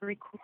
Record.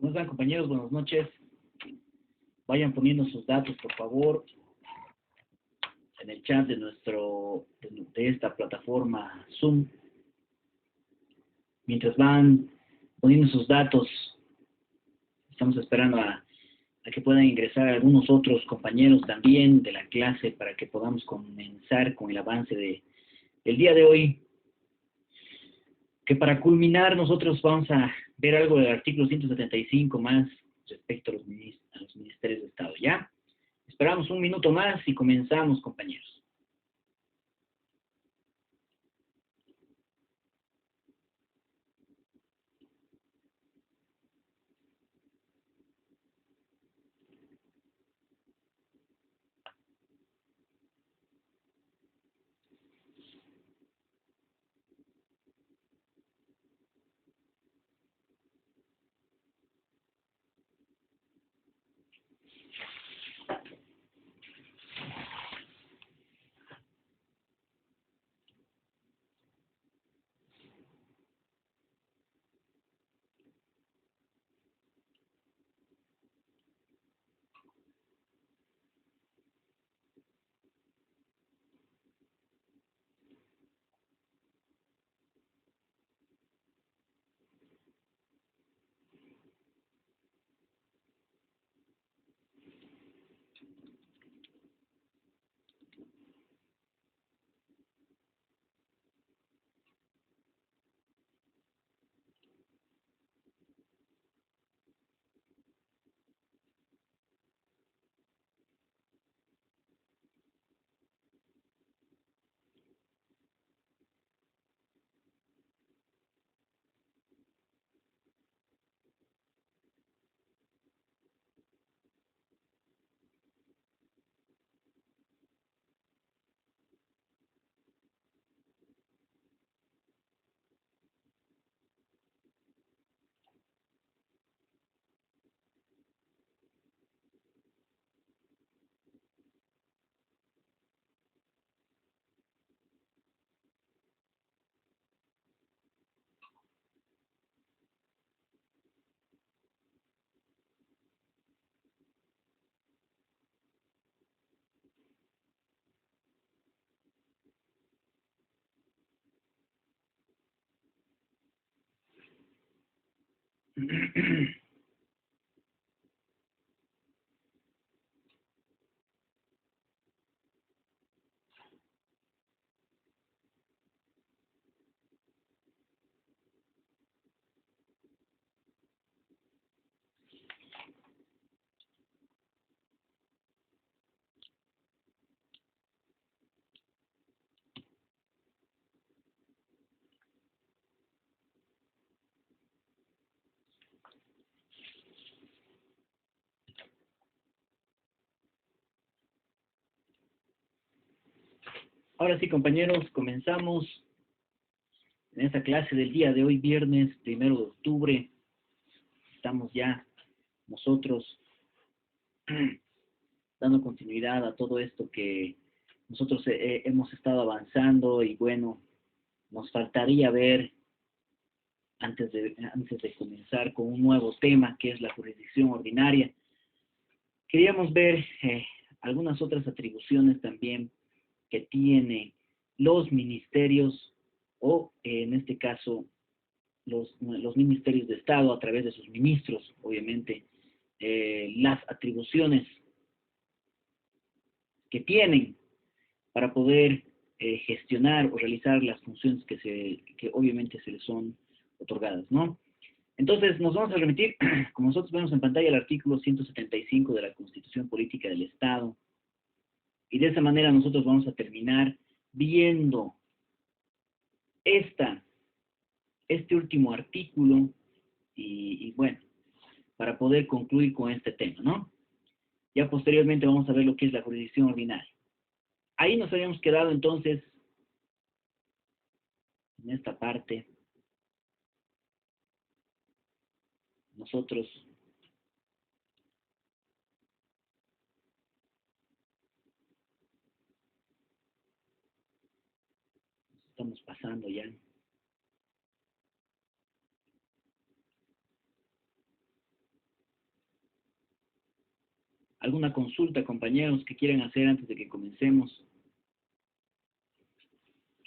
¿Cómo están, compañeros? Buenas noches. Vayan poniendo sus datos, por favor. en el chat de de esta plataforma Zoom. Mientras van poniendo sus datos, estamos esperando a que puedan ingresar algunos otros compañeros también de la clase para que podamos comenzar con el avance del día de hoy, que para culminar nosotros vamos a ver algo del artículo 175 más respecto a los ministerios de Estado. ¿Ya? Esperamos un minuto más y comenzamos, compañeros. Ahora sí, compañeros, comenzamos en esta clase del día de hoy, viernes 1 de octubre. Estamos ya nosotros dando continuidad a todo esto que nosotros hemos estado avanzando y bueno, nos faltaría ver antes de comenzar con un nuevo tema que es la jurisdicción ordinaria. Queríamos ver algunas otras atribuciones también que tiene los ministerios o en este caso los ministerios de Estado a través de sus ministros, obviamente, las atribuciones que tienen para poder gestionar o realizar las funciones que obviamente se les son otorgadas, ¿no? Entonces, nos vamos a remitir, como nosotros vemos en pantalla, el artículo 175 de la Constitución Política del Estado, y de esa manera nosotros vamos a terminar viendo este último artículo y bueno, para poder concluir con este tema, ¿no? Ya posteriormente vamos a ver lo que es la jurisdicción ordinaria. Ahí nos habíamos quedado entonces en esta parte. Nosotros estamos pasando ya. ¿Alguna consulta, compañeros, que quieran hacer antes de que comencemos?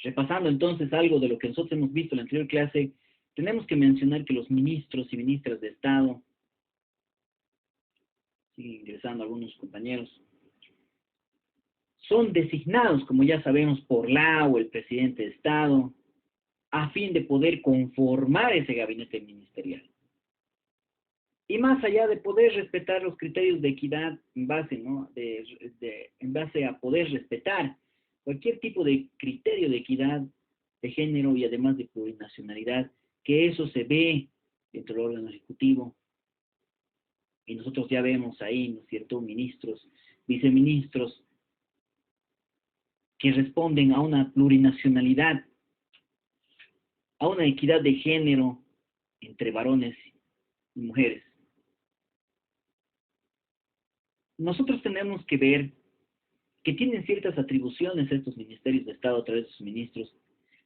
Repasando entonces algo de lo que nosotros hemos visto en la anterior clase, tenemos que mencionar que los ministros y ministras de Estado, siguen ingresando algunos compañeros, son designados, como ya sabemos, por la o el presidente de Estado, a fin de poder conformar ese gabinete ministerial. Y más allá de poder respetar los criterios de equidad en base, ¿no? En base a poder respetar cualquier tipo de criterio de equidad de género y además de plurinacionalidad, que eso se ve dentro del órgano ejecutivo. Y nosotros ya vemos ahí, ¿no es cierto?, ministros, viceministros, que responden a una plurinacionalidad, a una equidad de género entre varones y mujeres. Nosotros tenemos que ver que tienen ciertas atribuciones estos ministerios de Estado a través de sus ministros,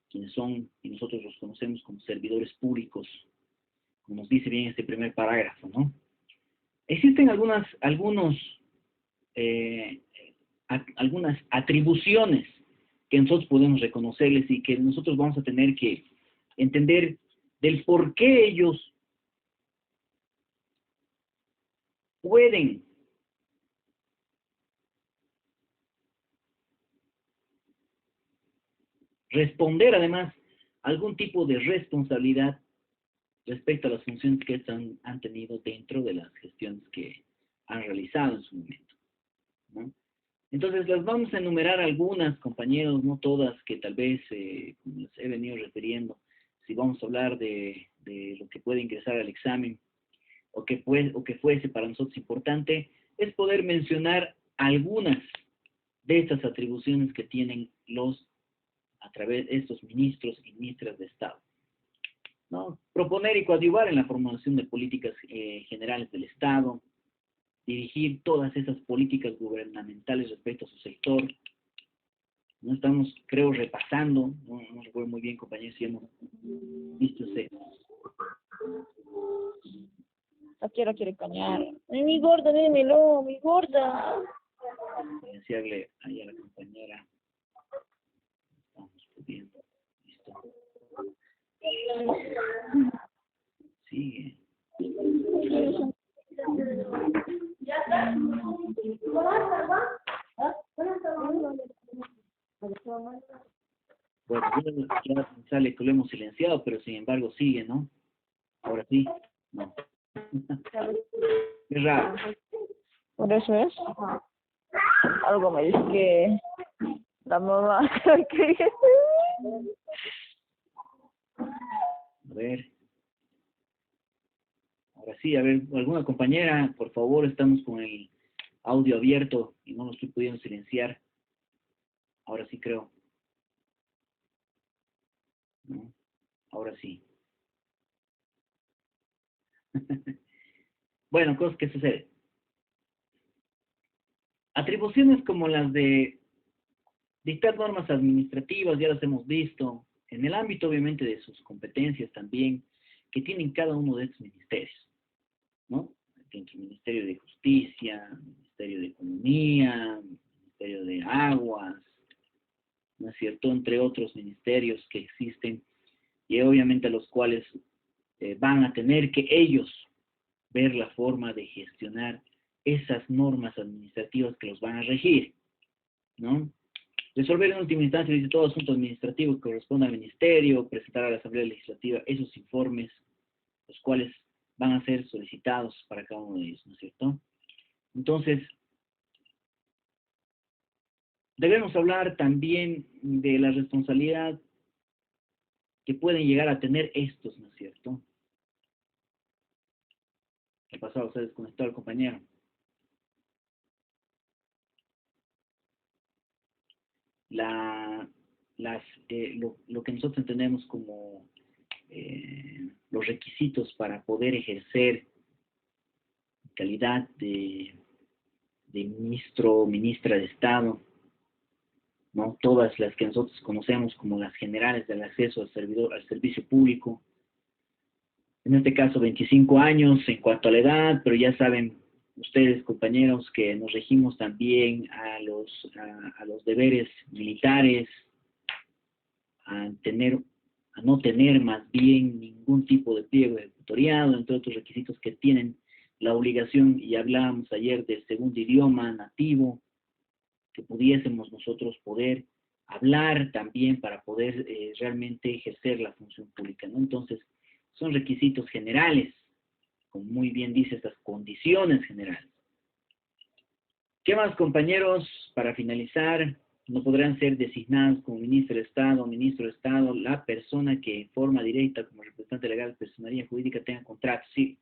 quienes son, y nosotros los conocemos como servidores públicos, como nos dice bien este primer parágrafo, ¿no? Existen algunas atribuciones que nosotros podemos reconocerles y que nosotros vamos a tener que entender del por qué ellos pueden responder además a algún tipo de responsabilidad respecto a las funciones que han tenido dentro de las gestiones que han realizado en su momento, ¿no? Entonces, las vamos a enumerar algunas, compañeros, no todas, que tal vez, como les he venido refiriendo, si vamos a hablar de lo que puede ingresar al examen, o que fuese para nosotros importante, es poder mencionar algunas de estas atribuciones que tienen a través de estos ministros y ministras de Estado, ¿no? Proponer y coadyuvar en la formulación de políticas generales del Estado, dirigir todas esas políticas gubernamentales respecto a su sector. No estamos, creo, repasando, no recuerdo muy bien, compañeros, si hemos visto ese. La quiere cañar. Ay, mi gorda, dímelo, mi gorda. Silenciarle ahí a la compañera. Estamos pudiendo. Listo. Sigue. Bueno, ya sale que lo hemos silenciado, pero sin embargo sigue, ¿no? Ahora sí. No. Es raro. Por eso es. Algo me dice que la mamá que A ver. Ahora sí, a ver, alguna compañera, por favor, estamos con el audio abierto y no lo estoy pudiendo silenciar. Ahora sí creo. ¿No? Ahora sí. Bueno, cosas que suceden. Atribuciones como las de dictar normas administrativas, ya las hemos visto, en el ámbito obviamente de sus competencias también, que tienen cada uno de estos ministerios, ¿no? El Ministerio de Justicia, Ministerio de Economía, Ministerio de Aguas, ¿no es cierto?, entre otros ministerios que existen y obviamente a los cuales van a tener que ellos ver la forma de gestionar esas normas administrativas que los van a regir, ¿no? Resolver en última instancia, dice, todo asunto administrativo que corresponde al ministerio, presentar a la Asamblea Legislativa esos informes, los cuales van a ser solicitados para cada uno de ellos, ¿no es cierto? Entonces, debemos hablar también de la responsabilidad que pueden llegar a tener estos, ¿no es cierto? ¿Qué pasó? Se desconectó al compañero. Lo que nosotros entendemos como los requisitos para poder ejercer calidad de ministro o ministra de Estado, ¿no? Todas las que nosotros conocemos como las generales del acceso al servicio público. En este caso, 25 años en cuanto a la edad, pero ya saben ustedes, compañeros, que nos regimos también a los deberes militares, a no tener más bien ningún tipo de pliego ejecutoriado, entre otros requisitos que tienen la obligación, y hablábamos ayer del segundo idioma nativo, que pudiésemos nosotros poder hablar también para poder realmente ejercer la función pública, ¿no? Entonces, son requisitos generales, como muy bien dice, estas condiciones generales. ¿Qué más, compañeros? Para finalizar, no podrán ser designados como ministro de Estado, la persona que en forma directa como representante legal, personería jurídica tenga contrato, sí,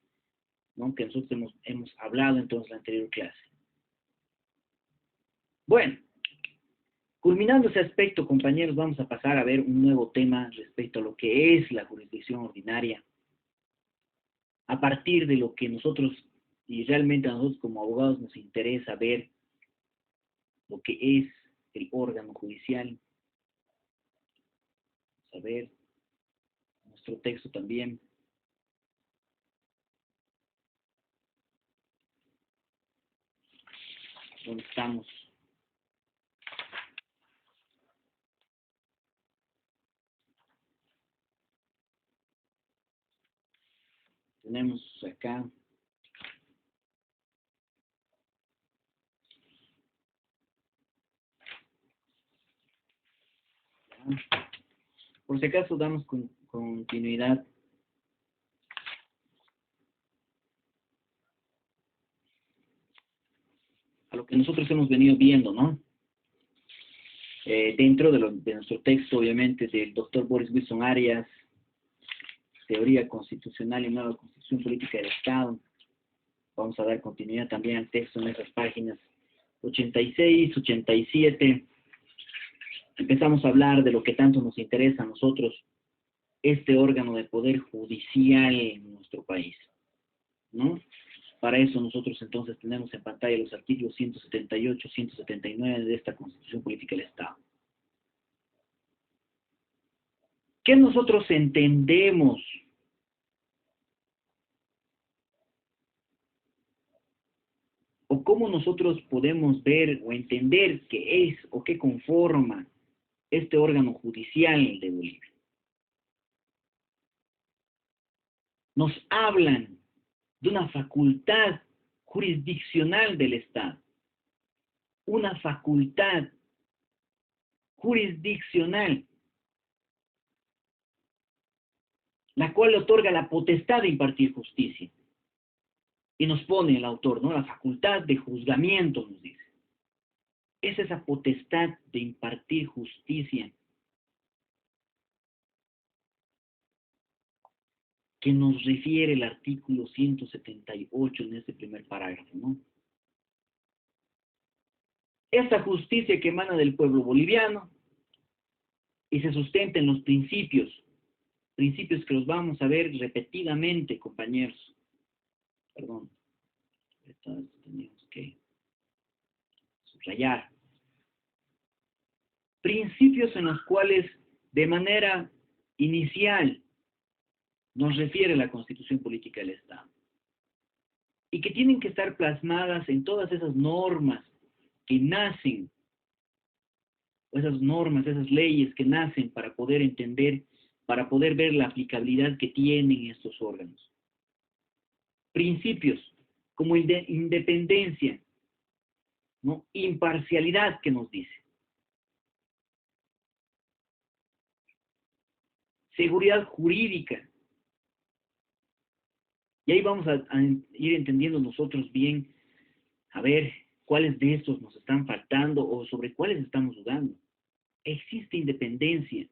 ¿no? Que nosotros hemos hablado entonces en la anterior clase. Bueno, culminando ese aspecto, compañeros, vamos a pasar a ver un nuevo tema respecto a lo que es la jurisdicción ordinaria, a partir de lo que nosotros, y realmente a nosotros como abogados nos interesa ver lo que es el órgano judicial. Vamos a ver nuestro texto también. ¿Dónde estamos? Tenemos acá. Por si acaso damos continuidad. A lo que nosotros hemos venido viendo, ¿no? Dentro de nuestro texto, obviamente, del doctor Boris Wilson Arias, Teoría Constitucional y Nueva Constitución Política del Estado. Vamos a dar continuidad también al texto en esas páginas 86, 87. Empezamos a hablar de lo que tanto nos interesa a nosotros, este órgano de poder judicial en nuestro país, ¿no? Para eso nosotros entonces tenemos en pantalla los artículos 178, 179 de esta Constitución Política del Estado. ¿Qué nosotros entendemos o cómo nosotros podemos ver o entender qué es o qué conforma este órgano judicial de Bolivia? Nos hablan de una facultad jurisdiccional del Estado, una facultad jurisdiccional, la cual otorga la potestad de impartir justicia. Y nos pone el autor, ¿no? La facultad de juzgamiento, nos dice. Es esa potestad de impartir justicia que nos refiere el artículo 178 en este primer parágrafo, ¿no? Esta justicia que emana del pueblo boliviano y se sustenta en los principios que los vamos a ver repetidamente, compañeros. Perdón, esto tenemos que subrayar. Principios en los cuales de manera inicial nos refiere la Constitución Política del Estado y que tienen que estar plasmadas en todas esas normas que nacen, o esas normas, esas leyes que nacen para poder entender, para poder ver la aplicabilidad que tienen estos órganos. Principios como independencia, ¿no? Imparcialidad, que nos dice. Seguridad jurídica. Y ahí vamos a ir entendiendo nosotros bien, a ver cuáles de estos nos están faltando o sobre cuáles estamos dudando. Existe independencia.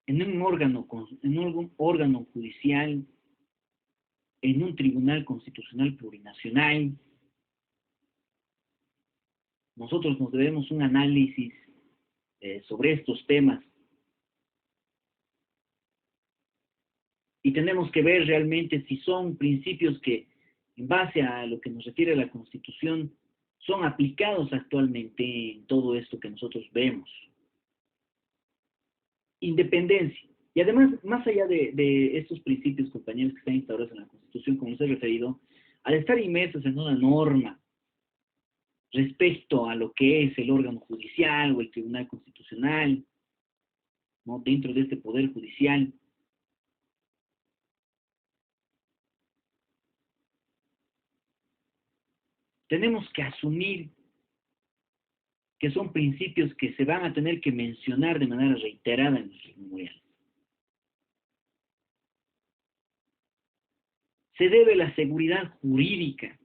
En un órgano judicial, en un tribunal constitucional plurinacional, nosotros nos debemos un análisis sobre estos temas. Y tenemos que ver realmente si son principios que, en base a lo que nos refiere la Constitución, son aplicados actualmente en todo esto que nosotros vemos. Independencia. Y además, más allá de estos principios, compañeros, que están instaurados en la Constitución, como les he referido, al estar inmersos en una norma respecto a lo que es el órgano judicial o el Tribunal Constitucional, ¿no? Dentro de este poder judicial. Tenemos que asumir que son principios que se van a tener que mencionar de manera reiterada en nuestros memoriales. Se debe la seguridad jurídica.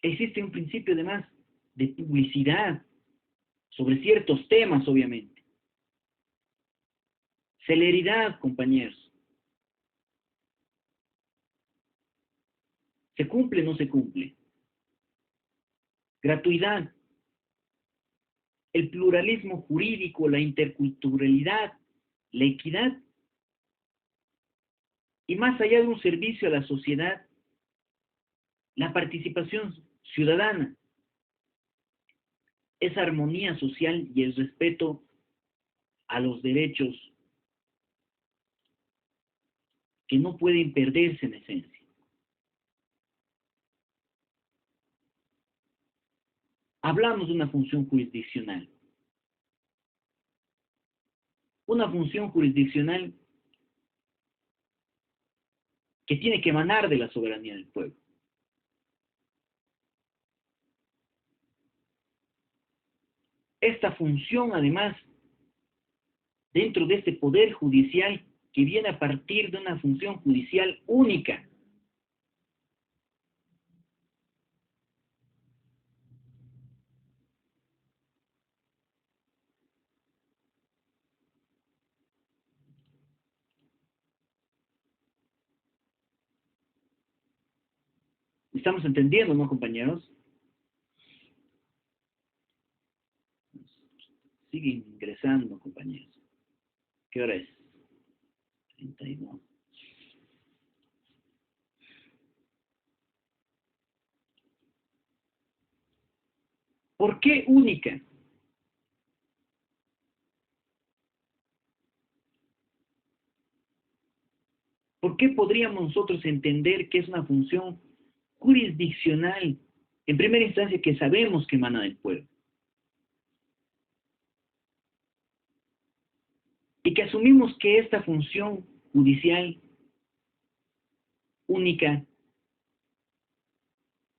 Existe un principio además de publicidad sobre ciertos temas, obviamente. Celeridad, compañeros. ¿Se cumple o no se cumple? Gratuidad. El pluralismo jurídico, la interculturalidad, la equidad. Y más allá de un servicio a la sociedad, la participación ciudadana, esa armonía social y el respeto a los derechos que no pueden perderse en esencia. Hablamos de una función jurisdiccional. Una función jurisdiccional que tiene que emanar de la soberanía del pueblo. Esta función, además, dentro de este poder judicial que viene a partir de una función judicial única. ¿Estamos entendiendo, no, compañeros? Sigue ingresando, compañeros. ¿Qué hora es? 32. ¿Por qué única? ¿Por qué podríamos nosotros entender que es una función jurisdiccional, en primera instancia, que sabemos que emana del pueblo? Y que asumimos que esta función judicial única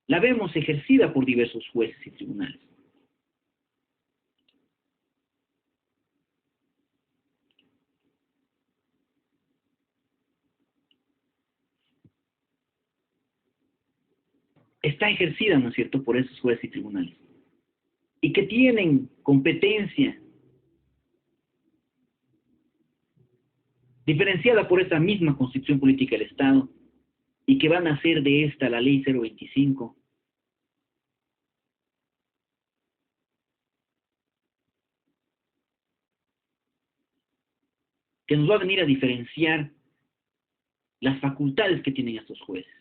la vemos ejercida por diversos jueces y tribunales. Está ejercida, ¿no es cierto?, por esos jueces y tribunales. Y que tienen competencia diferenciada por esa misma Constitución Política del Estado, y que van a hacer de esta la Ley 025, que nos va a venir a diferenciar las facultades que tienen estos jueces.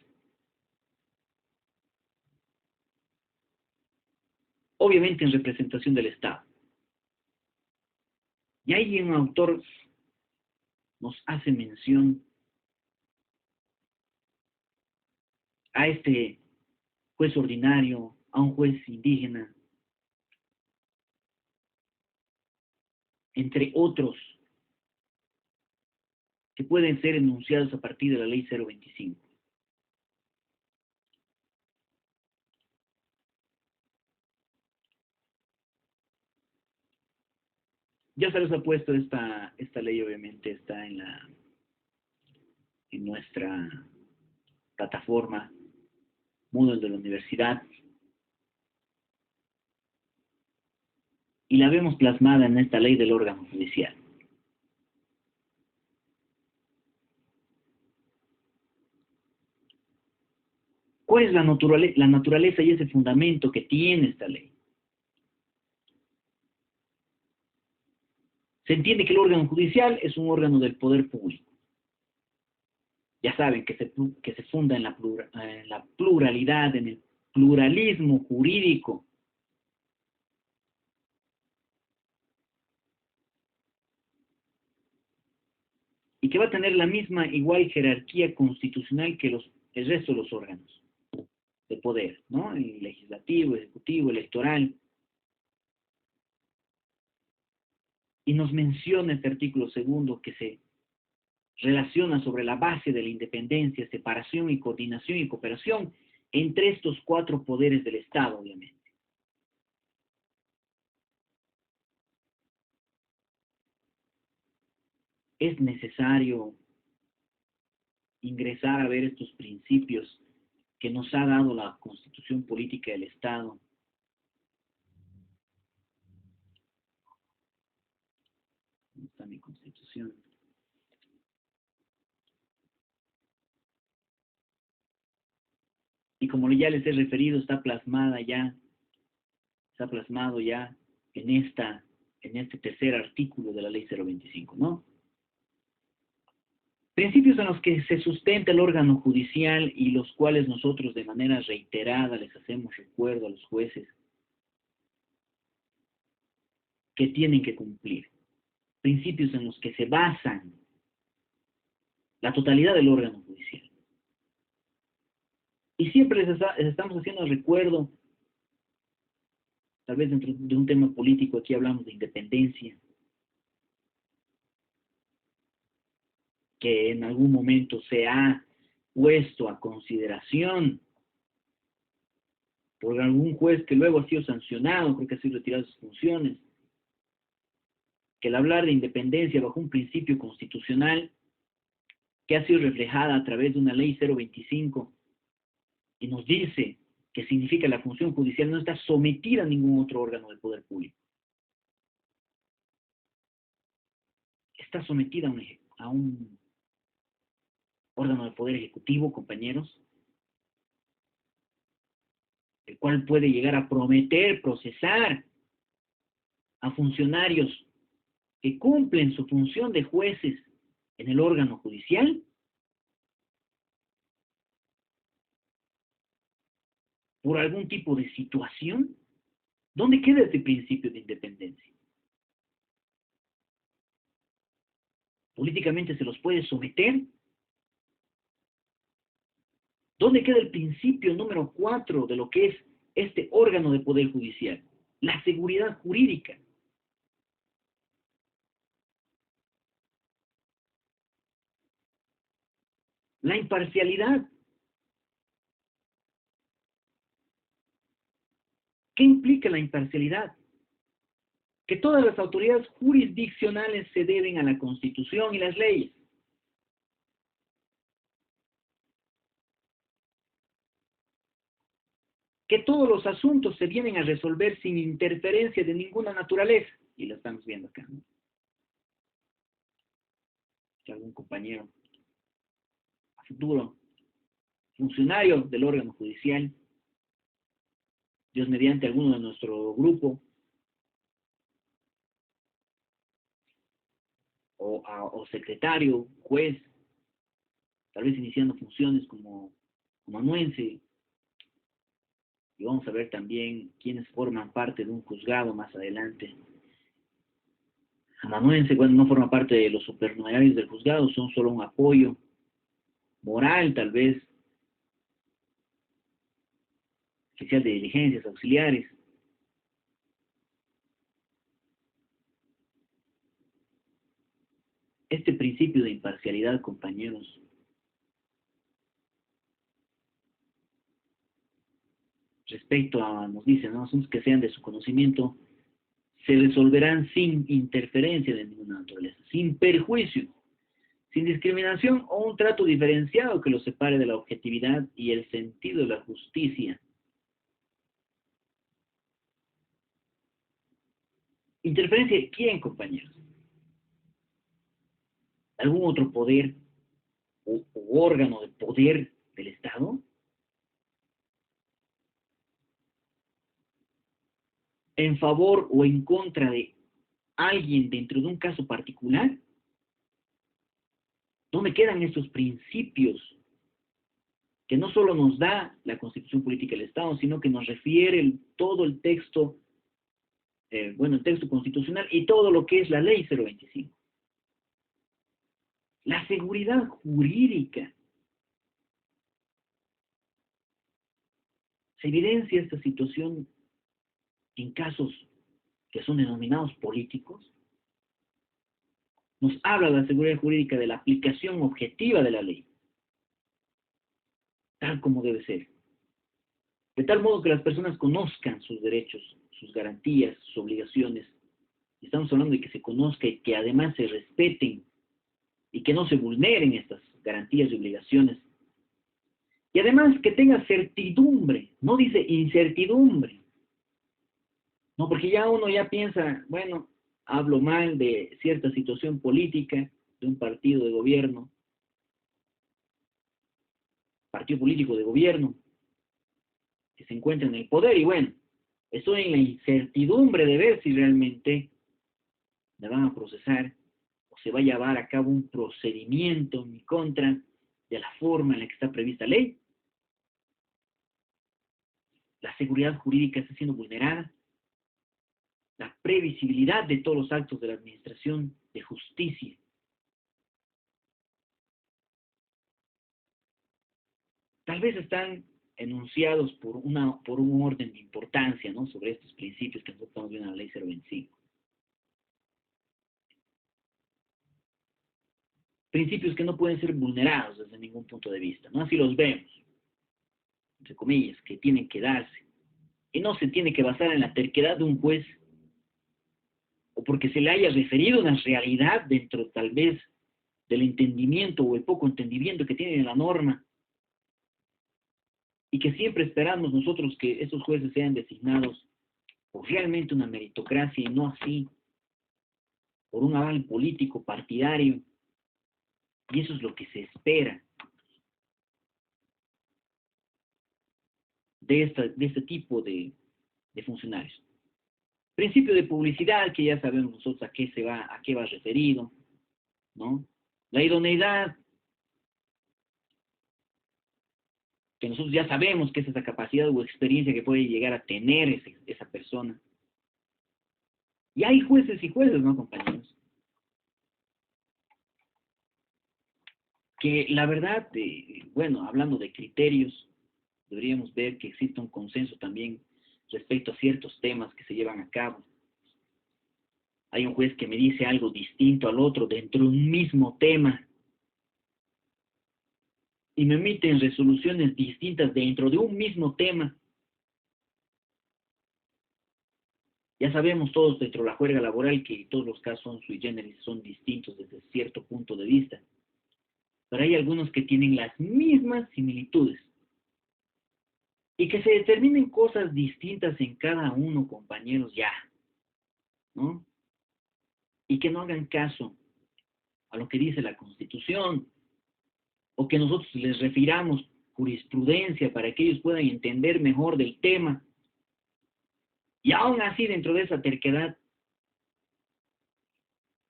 Obviamente en representación del Estado. Y ahí un autor nos hace mención a este juez ordinario, a un juez indígena, entre otros, que pueden ser enunciados a partir de la Ley 025. Ya se les ha puesto esta ley, obviamente está en nuestra plataforma Moodle de la universidad, y la vemos plasmada en esta ley del órgano judicial. ¿Cuál es la naturaleza y ese fundamento que tiene esta ley? Se entiende que el órgano judicial es un órgano del poder público. Ya saben que se funda en la pluralidad, en el pluralismo jurídico. Y que va a tener la misma igual jerarquía constitucional que el resto de los órganos poder, ¿no? El legislativo, ejecutivo, electoral. Y nos menciona este artículo segundo que se relaciona sobre la base de la independencia, separación y coordinación y cooperación entre estos cuatro poderes del Estado, obviamente. Es necesario ingresar a ver estos principios que nos ha dado la Constitución Política del Estado. ¿Dónde está mi Constitución? Y como ya les he referido, está plasmado ya en este tercer artículo de la Ley 025, ¿no? Principios en los que se sustenta el órgano judicial y los cuales nosotros de manera reiterada les hacemos recuerdo a los jueces que tienen que cumplir. Principios en los que se basan la totalidad del órgano judicial. Y siempre les estamos haciendo recuerdo, tal vez dentro de un tema político, aquí hablamos de independencia, que en algún momento se ha puesto a consideración por algún juez que luego ha sido sancionado, creo que ha sido retirado de sus funciones, que el hablar de independencia bajo un principio constitucional que ha sido reflejada a través de una ley 025 y nos dice que significa la función judicial no está sometida a ningún otro órgano del poder público. Está sometida a un órgano del poder ejecutivo, compañeros, el cual puede llegar a prometer, procesar a funcionarios que cumplen su función de jueces en el órgano judicial por algún tipo de situación. ¿Dónde queda este principio de independencia? ¿Políticamente se los puede someter? ¿Dónde queda el principio número 4 de lo que es este órgano de poder judicial? La seguridad jurídica. La imparcialidad. ¿Qué implica la imparcialidad? Que todas las autoridades jurisdiccionales se deben a la Constitución y las leyes. Que todos los asuntos se vienen a resolver sin interferencia de ninguna naturaleza. Y lo estamos viendo acá, ¿no? Si algún compañero a futuro, funcionario del órgano judicial, Dios mediante alguno de nuestro grupo, o secretario, juez, tal vez iniciando funciones como amanuense, y vamos a ver también quiénes forman parte de un juzgado más adelante. Amanuense, cuando no forma parte de los supernumerarios del juzgado, son solo un apoyo moral, tal vez, oficial de diligencias, auxiliares. Este principio de imparcialidad, compañeros, respecto a, nos dicen, ¿no?, asuntos que sean de su conocimiento, se resolverán sin interferencia de ninguna naturaleza, sin perjuicio, sin discriminación o un trato diferenciado que los separe de la objetividad y el sentido de la justicia. ¿Interferencia de quién, compañeros? ¿Algún otro poder o órgano de poder del Estado? ¿En favor o en contra de alguien dentro de un caso particular? ¿Dónde quedan esos principios que no solo nos da la Constitución Política del Estado, sino que nos refiere todo el texto, el texto constitucional y todo lo que es la Ley 025? La seguridad jurídica. Se evidencia esta situación en casos que son denominados políticos. Nos habla la seguridad jurídica de la aplicación objetiva de la ley, tal como debe ser. De tal modo que las personas conozcan sus derechos, sus garantías, sus obligaciones. Estamos hablando de que se conozca y que además se respeten y que no se vulneren estas garantías y obligaciones. Y además que tenga certidumbre, no dice incertidumbre. No, porque ya uno ya piensa, bueno, hablo mal de cierta situación política, de un partido de gobierno, partido político de gobierno, que se encuentra en el poder, y bueno, estoy en la incertidumbre de ver si realmente me van a procesar o se va a llevar a cabo un procedimiento en mi contra de la forma en la que está prevista la ley. La seguridad jurídica está siendo vulnerada. La previsibilidad de todos los actos de la administración de justicia. Tal vez están enunciados por un orden de importancia, ¿no?, sobre estos principios que nosotros estamos viendo en la ley 025. Principios que no pueden ser vulnerados desde ningún punto de vista, ¿no? Así los vemos, entre comillas, que tienen que darse. Y no se tiene que basar en la terquedad de un juez o porque se le haya referido una realidad dentro tal vez del entendimiento o el poco entendimiento que tiene la norma, y que siempre esperamos nosotros que estos jueces sean designados por realmente una meritocracia y no así por un aval político partidario. Y eso es lo que se espera de este tipo de funcionarios. Principio de publicidad, que ya sabemos nosotros a qué va referido, ¿no? La idoneidad, que nosotros ya sabemos que es esa capacidad o experiencia que puede llegar a tener esa persona. Y hay jueces y jueces, ¿no, compañeros? Que la verdad, bueno, hablando de criterios, deberíamos ver que existe un consenso también respecto a ciertos temas que se llevan a cabo. Hay un juez que me dice algo distinto al otro dentro de un mismo tema y me emiten resoluciones distintas dentro de un mismo tema. Ya sabemos todos dentro de la juerga laboral que todos los casos son sui generis, son distintos desde cierto punto de vista. Pero hay algunos que tienen las mismas similitudes. Y que se determinen cosas distintas en cada uno, compañeros, ya, ¿no? Y que no hagan caso a lo que dice la Constitución, o que nosotros les refiramos jurisprudencia para que ellos puedan entender mejor del tema. Y aún así, dentro de esa terquedad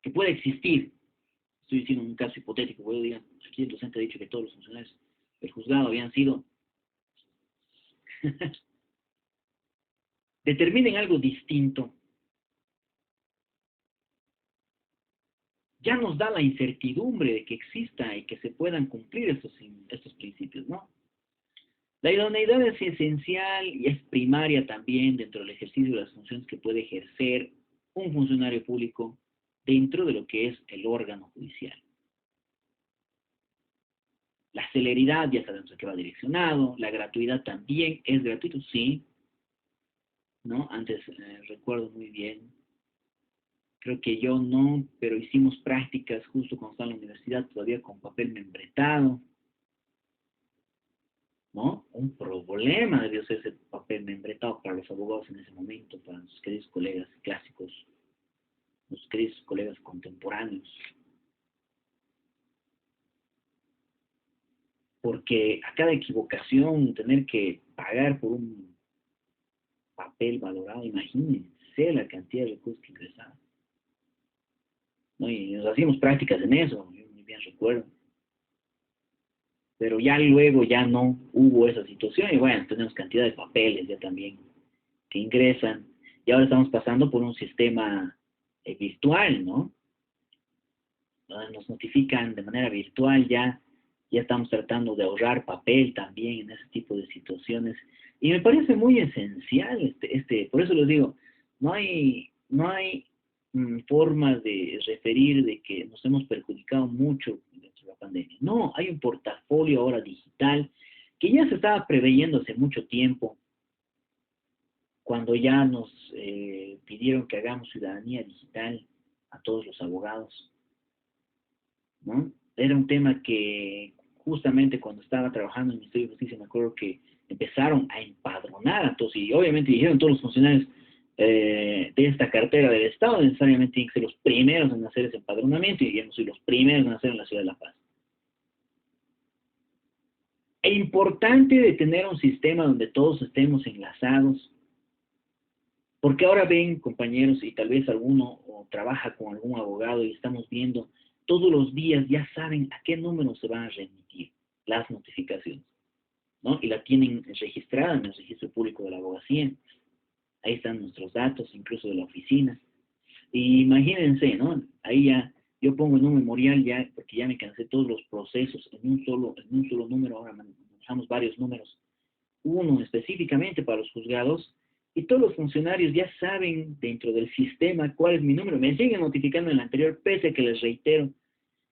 que puede existir, estoy diciendo un caso hipotético, porque digan, aquí el docente ha dicho que todos los funcionarios del juzgado habían sido, determinen algo distinto, ya nos da la incertidumbre de que exista y que se puedan cumplir estos principios, ¿no? La idoneidad es esencial y es primaria también dentro del ejercicio de las funciones que puede ejercer un funcionario público dentro de lo que es el órgano judicial. La celeridad, ya sabemos a qué va direccionado. La gratuidad también. ¿Es gratuito? Sí. ¿No? Antes recuerdo muy bien, creo que yo no, pero hicimos prácticas justo cuando estaba en la universidad, todavía con papel membretado, ¿no? Un problema debió ser ese papel membretado para los abogados en ese momento, para sus queridos colegas clásicos, sus queridos colegas contemporáneos. Porque a cada equivocación, tener que pagar por un papel valorado, imagínense la cantidad de recursos que ingresaban, ¿no? Y nos hacíamos prácticas en eso, yo muy bien recuerdo. Pero ya luego ya no hubo esa situación y bueno, tenemos cantidad de papeles ya también que ingresan y ahora estamos pasando por un sistema virtual, ¿no? Nos notifican de manera virtual ya Ya estamos tratando de ahorrar papel también en ese tipo de situaciones. Y me parece muy esencial por eso les digo, no hay forma de referir de que nos hemos perjudicado mucho dentro de la pandemia. No, hay un portafolio ahora digital que ya se estaba preveyendo hace mucho tiempo, cuando ya nos pidieron que hagamos ciudadanía digital a todos los abogados, ¿no? Era un tema que justamente cuando estaba trabajando en el Ministerio de Justicia, me acuerdo que empezaron a empadronar a todos, y obviamente dijeron todos los funcionarios de esta cartera del Estado necesariamente tienen que ser los primeros en hacer ese empadronamiento, y hemos sido los primeros en hacerlo en la Ciudad de La Paz. Es importante de tener un sistema donde todos estemos enlazados, porque ahora ven, compañeros, y tal vez alguno o trabaja con algún abogado y estamos viendo, todos los días ya saben a qué número se van a remitir las notificaciones, ¿no? Y la tienen registrada en el registro público de la abogacía. Ahí están nuestros datos, incluso de la oficina. Y imagínense, ¿no? Ahí ya yo pongo en un memorial ya, porque ya me cansé todos los procesos en un solo número. Ahora manejamos varios números, uno específicamente para los juzgados, y todos los funcionarios ya saben dentro del sistema cuál es mi número. Me siguen notificando en el anterior, pese a que les reitero,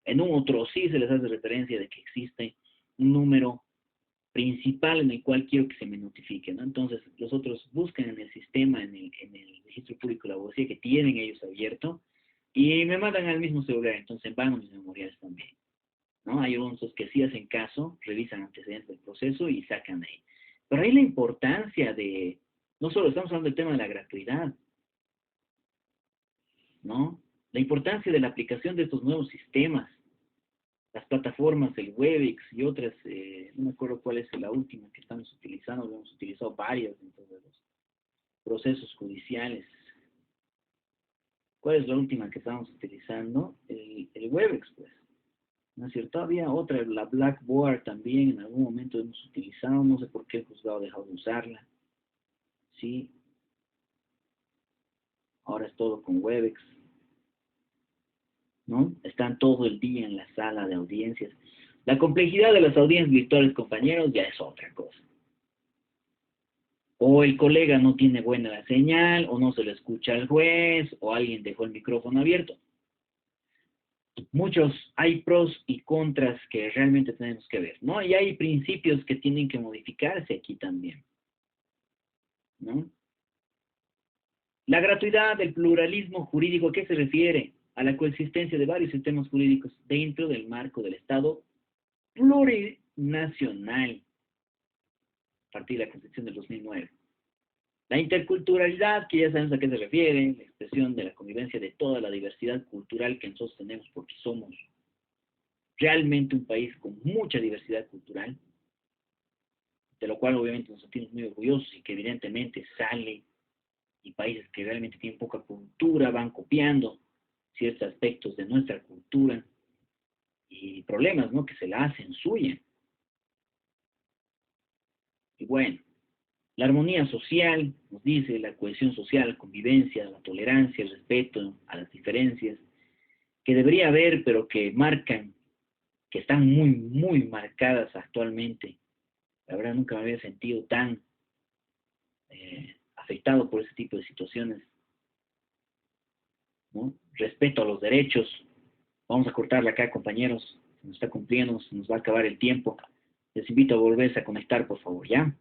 en un otro sí se les hace referencia de que existe un número principal en el cual quiero que se me notifique, ¿no? Entonces, los otros buscan en el sistema, en el registro público de la abogacía que tienen ellos abierto, y me mandan al mismo celular, entonces van a mis memoriales también, ¿no? Hay unos que sí hacen caso, revisan antecedentes del proceso y sacan ahí. Pero ahí la importancia de, no solo estamos hablando del tema de la gratuidad, ¿no? La importancia de la aplicación de estos nuevos sistemas, las plataformas, el Webex y otras, no me acuerdo cuál es la última que estamos utilizando, lo hemos utilizado varias dentro de los procesos judiciales. ¿Cuál es la última que estamos utilizando? El Webex, pues. ¿No es cierto? Había otra, la Blackboard también, en algún momento hemos utilizado, no sé por qué el juzgado ha dejado de usarla. Sí, ahora es todo con Webex, ¿no? Están todo el día en la sala de audiencias. La complejidad de las audiencias virtuales, compañeros, ya es otra cosa. O el colega no tiene buena la señal, o no se le escucha al juez, o alguien dejó el micrófono abierto. Hay pros y contras que realmente tenemos que ver, ¿no? Y hay principios que tienen que modificarse aquí también, ¿no? La gratuidad, el pluralismo jurídico, ¿a qué se refiere? A la coexistencia de varios sistemas jurídicos dentro del marco del Estado plurinacional, a partir de la Constitución del 2009. La interculturalidad, que ya sabemos a qué se refiere, la expresión de la convivencia de toda la diversidad cultural que nosotros tenemos, porque somos realmente un país con mucha diversidad cultural, de lo cual obviamente nos sentimos muy orgullosos y que evidentemente sale, y países que realmente tienen poca cultura van copiando ciertos aspectos de nuestra cultura y problemas, ¿no?, que se la hacen suya. Y bueno, la armonía social, nos dice, la cohesión social, la convivencia, la tolerancia, el respeto a las diferencias, que debería haber, pero que marcan, que están muy, muy marcadas actualmente. La verdad nunca me había sentido tan afectado por ese tipo de situaciones, ¿no? Respeto a los derechos. Vamos a cortarla acá, compañeros. Se nos está cumpliendo, se nos va a acabar el tiempo. Les invito a volverse a conectar, por favor, ¿ya?